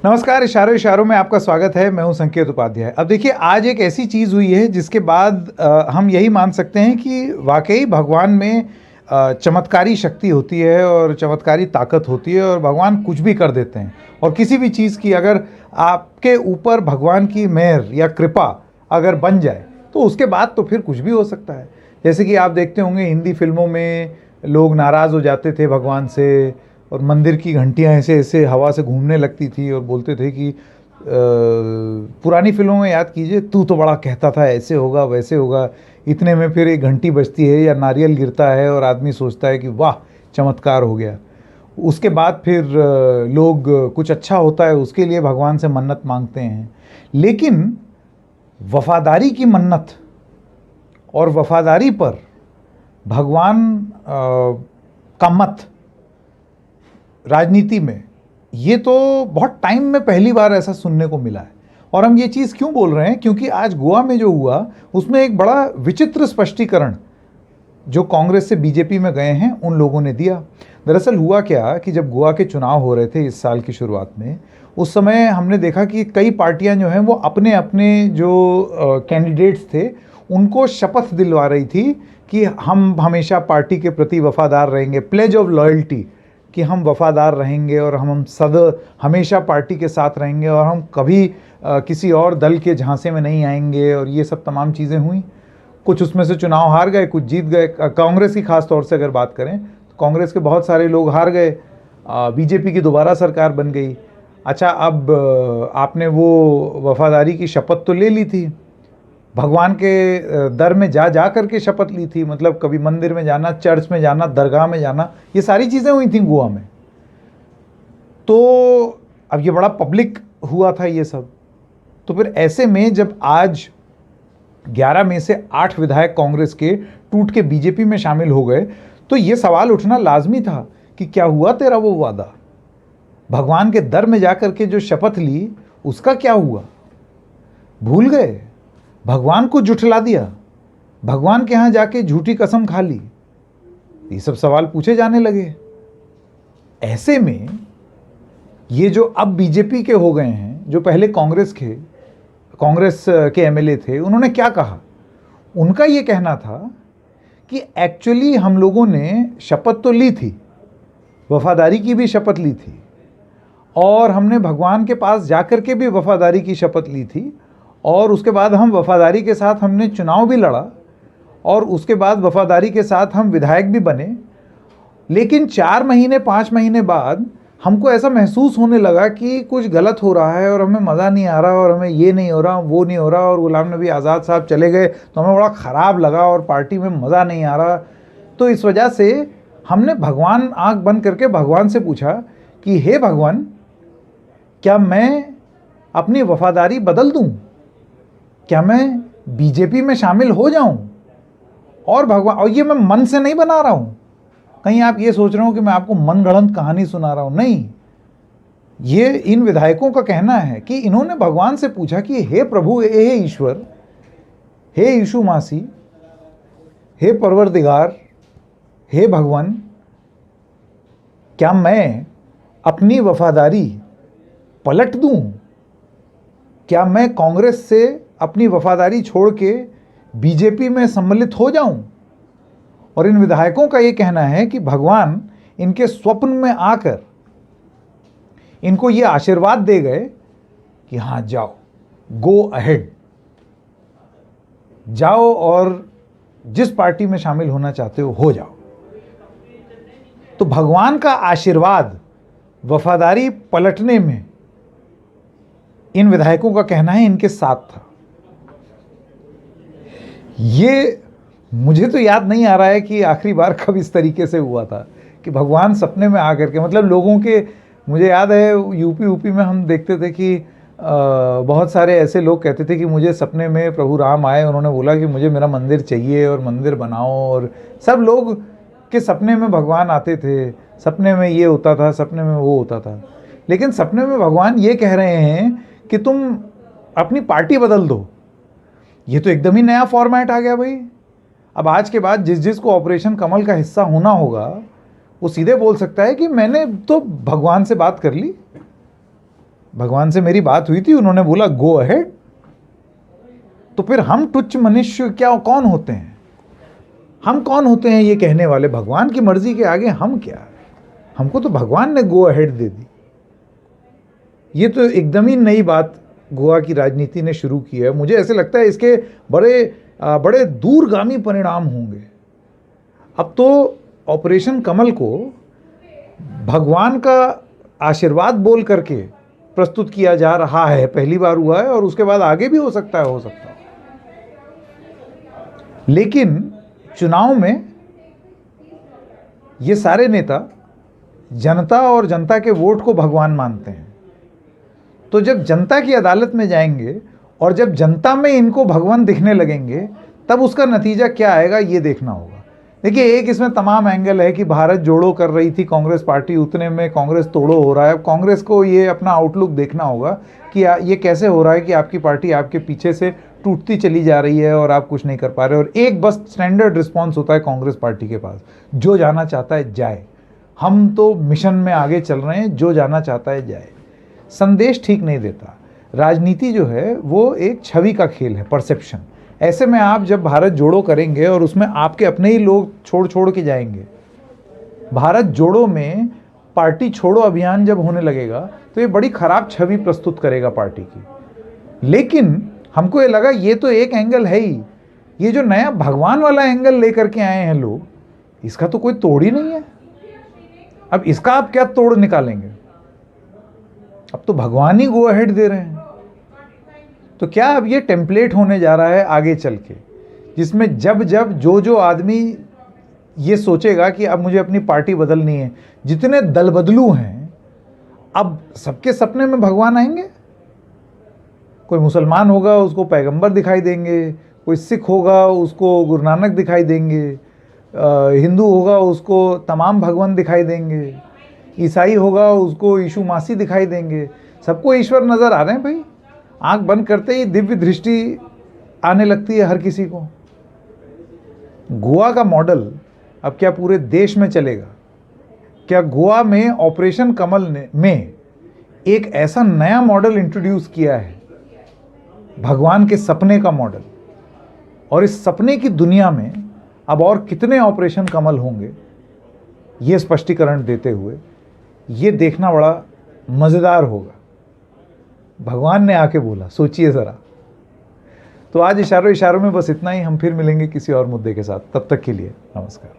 नमस्कार, इशारों इशारों में आपका स्वागत है। मैं हूं संकेत उपाध्याय। अब देखिए, आज एक ऐसी चीज़ हुई है जिसके बाद हम यही मान सकते हैं कि वाकई भगवान में चमत्कारी शक्ति होती है और चमत्कारी ताकत होती है और भगवान कुछ भी कर देते हैं। और किसी भी चीज़ की अगर आपके ऊपर भगवान की मेहर या कृपा अगर बन जाए तो उसके बाद तो फिर कुछ भी हो सकता है। जैसे कि आप देखते होंगे हिंदी फिल्मों में लोग नाराज़ हो जाते थे भगवान से और मंदिर की घंटियां ऐसे ऐसे हवा से घूमने लगती थी और बोलते थे कि पुरानी फिल्मों में याद कीजिए, तू तो बड़ा कहता था ऐसे होगा वैसे होगा, इतने में फिर एक घंटी बजती है या नारियल गिरता है और आदमी सोचता है कि वाह चमत्कार हो गया। उसके बाद फिर लोग कुछ अच्छा होता है उसके लिए भगवान से मन्नत मांगते हैं। लेकिन वफादारी की मन्नत और वफादारी पर भगवान का मत राजनीति में, ये तो बहुत टाइम में पहली बार ऐसा सुनने को मिला है। और हम ये चीज़ क्यों बोल रहे हैं, क्योंकि आज गोवा में जो हुआ उसमें एक बड़ा विचित्र स्पष्टीकरण जो कांग्रेस से बीजेपी में गए हैं उन लोगों ने दिया। दरअसल हुआ क्या कि जब गोवा के चुनाव हो रहे थे इस साल की शुरुआत में, उस समय हमने देखा कि कई पार्टियां जो हैं वो अपने अपने जो कैंडिडेट्स थे उनको शपथ दिलवा रही थी कि हम हमेशा पार्टी के प्रति वफादार रहेंगे, प्लेज ऑफ लॉयल्टी, कि हम वफादार रहेंगे और हम हमेशा पार्टी के साथ रहेंगे और हम कभी किसी और दल के झांसे में नहीं आएंगे। और ये सब तमाम चीज़ें हुई। कुछ उसमें से चुनाव हार गए, कुछ जीत गए। कांग्रेस की खास तौर से अगर बात करें तो कांग्रेस के बहुत सारे लोग हार गए, बीजेपी की दोबारा सरकार बन गई। अच्छा, अब आपने वो वफादारी की शपथ तो ले ली थी, भगवान के दर में जा जा करके शपथ ली थी, मतलब कभी मंदिर में जाना, चर्च में जाना, दरगाह में जाना, ये सारी चीज़ें हुई थी गोवा में। तो अब ये बड़ा पब्लिक हुआ था ये सब। तो फिर ऐसे में जब आज 11 में से 8 विधायक कांग्रेस के टूट के बीजेपी में शामिल हो गए तो ये सवाल उठना लाजमी था कि क्या हुआ तेरा वो वादा, भगवान के दर में जाकर के जो शपथ ली उसका क्या हुआ? भूल गए? भगवान को जुठला दिया? भगवान के यहाँ जाके झूठी कसम खा ली? ये सब सवाल पूछे जाने लगे। ऐसे में ये जो अब बीजेपी के हो गए हैं, जो पहले कांग्रेस के एमएलए थे, उन्होंने क्या कहा? उनका ये कहना था कि एक्चुअली हम लोगों ने शपथ तो ली थी, वफादारी की भी शपथ ली थी और हमने भगवान के पास जाकर के भी वफादारी की शपथ ली थी और उसके बाद हम वफादारी के साथ हमने चुनाव भी लड़ा और उसके बाद वफादारी के साथ हम विधायक भी बने। लेकिन 4 महीने 5 महीने बाद हमको ऐसा महसूस होने लगा कि कुछ गलत हो रहा है और हमें मज़ा नहीं आ रहा और हमें ये नहीं हो रहा, वो नहीं हो रहा, और गुलाम नबी आज़ाद साहब चले गए तो हमें बड़ा ख़राब लगा और पार्टी में मज़ा नहीं आ रहा। तो इस वजह से हमने भगवान आँख बंद करके भगवान से पूछा कि हे भगवान, क्या मैं अपनी वफादारी बदल दूँ? क्या मैं बीजेपी में शामिल हो जाऊं? और भगवान, और ये मैं मन से नहीं बना रहा हूं, कहीं आप ये सोच रहे हो कि मैं आपको मन गढ़ंत कहानी सुना रहा हूं, नहीं। ये इन विधायकों का कहना है कि इन्होंने भगवान से पूछा कि हे प्रभु, हे ईश्वर, हे यीशु मासी, हे परवरदिगार, हे भगवान, क्या मैं अपनी वफादारी पलट दूं? क्या मैं कांग्रेस से अपनी वफादारी छोड़ के बीजेपी में सम्मिलित हो जाऊं? और इन विधायकों का ये कहना है कि भगवान इनके स्वप्न में आकर इनको ये आशीर्वाद दे गए कि हाँ जाओ, गो अहेड, जाओ और जिस पार्टी में शामिल होना चाहते हो जाओ। तो भगवान का आशीर्वाद वफादारी पलटने में इन विधायकों का कहना है इनके साथ था। ये मुझे तो याद नहीं आ रहा है कि आखिरी बार कब इस तरीके से हुआ था कि भगवान सपने में आकर के, मतलब लोगों के, मुझे याद है यूपी में हम देखते थे कि बहुत सारे ऐसे लोग कहते थे कि मुझे सपने में प्रभु राम आए, उन्होंने बोला कि मुझे मेरा मंदिर चाहिए और मंदिर बनाओ, और सब लोग के सपने में भगवान आते थे, सपने में ये होता था, सपने में वो होता था। लेकिन सपने में भगवान ये कह रहे हैं कि तुम अपनी पार्टी बदल दो। ये तो एकदम ही नया फॉर्मेट आ गया भाई। अब आज के बाद जिस को ऑपरेशन कमल का हिस्सा होना होगा वो सीधे बोल सकता है कि मैंने तो भगवान से बात कर ली, भगवान से मेरी बात हुई थी, उन्होंने बोला गो अहेड। तो फिर हम तुच्छ मनुष्य क्या कौन होते हैं? हम कौन होते हैं ये कहने वाले? भगवान की मर्जी के आगे हम क्या? हमको तो भगवान ने गो अहेड दे दी। ये तो एकदम ही नई बात गोवा की राजनीति ने शुरू की है। मुझे ऐसे लगता है इसके बड़े दूरगामी परिणाम होंगे। अब तो ऑपरेशन कमल को भगवान का आशीर्वाद बोल करके प्रस्तुत किया जा रहा है, पहली बार हुआ है और उसके बाद आगे भी हो सकता है। लेकिन चुनाव में ये सारे नेता जनता और जनता के वोट को भगवान मानते हैं। तो जब जनता की अदालत में जाएंगे और जब जनता में इनको भगवान दिखने लगेंगे, तब उसका नतीजा क्या आएगा ये देखना होगा। देखिए, एक इसमें तमाम एंगल है कि भारत जोड़ो कर रही थी कांग्रेस पार्टी, उतने में कांग्रेस तोड़ो हो रहा है। अब कांग्रेस को ये अपना आउटलुक देखना होगा कि ये कैसे हो रहा है कि आपकी पार्टी आपके पीछे से टूटती चली जा रही है और आप कुछ नहीं कर पा रहे। और एक बस स्टैंडर्ड रिस्पॉन्स होता है कांग्रेस पार्टी के पास, जो जाना चाहता है जाए, हम तो मिशन में आगे चल रहे हैं, जो जाना चाहता है जाए। संदेश ठीक नहीं देता। राजनीति जो है वो एक छवि का खेल है, परसेप्शन। ऐसे में आप जब भारत जोड़ो करेंगे और उसमें आपके अपने ही लोग छोड़ के जाएंगे, भारत जोड़ो में पार्टी छोड़ो अभियान जब होने लगेगा तो ये बड़ी खराब छवि प्रस्तुत करेगा पार्टी की। लेकिन हमको ये लगा ये तो एक एंगल है ही, ये जो नया भगवान वाला एंगल लेकर के आए हैं लोग, इसका तो कोई तोड़ ही नहीं है। अब इसका आप क्या तोड़ निकालेंगे? अब तो भगवान ही गो अहेड दे रहे हैं। तो क्या अब ये टेम्पलेट होने जा रहा है आगे चल के, जिसमें जब जो आदमी ये सोचेगा कि अब मुझे अपनी पार्टी बदलनी है, जितने दल बदलू हैं, अब सबके सपने में भगवान आएंगे। कोई मुसलमान होगा उसको पैगंबर दिखाई देंगे, कोई सिख होगा उसको गुरु नानक दिखाई देंगे, हिंदू होगा उसको तमाम भगवान दिखाई देंगे, ईसाई होगा उसको यीशु मसीह दिखाई देंगे। सबको ईश्वर नज़र आ रहे हैं भाई। आंख बंद करते ही दिव्य दृष्टि आने लगती है हर किसी को। गोवा का मॉडल अब क्या पूरे देश में चलेगा? क्या गोवा में ऑपरेशन कमल में एक ऐसा नया मॉडल इंट्रोड्यूस किया है, भगवान के सपने का मॉडल, और इस सपने की दुनिया में अब और कितने ऑपरेशन कमल होंगे ये स्पष्टीकरण देते हुए ये देखना बड़ा मज़ेदार होगा। भगवान ने आके बोला, सोचिए ज़रा। तो आज इशारों में बस इतना ही। हम फिर मिलेंगे किसी और मुद्दे के साथ। तब तक के लिए नमस्कार।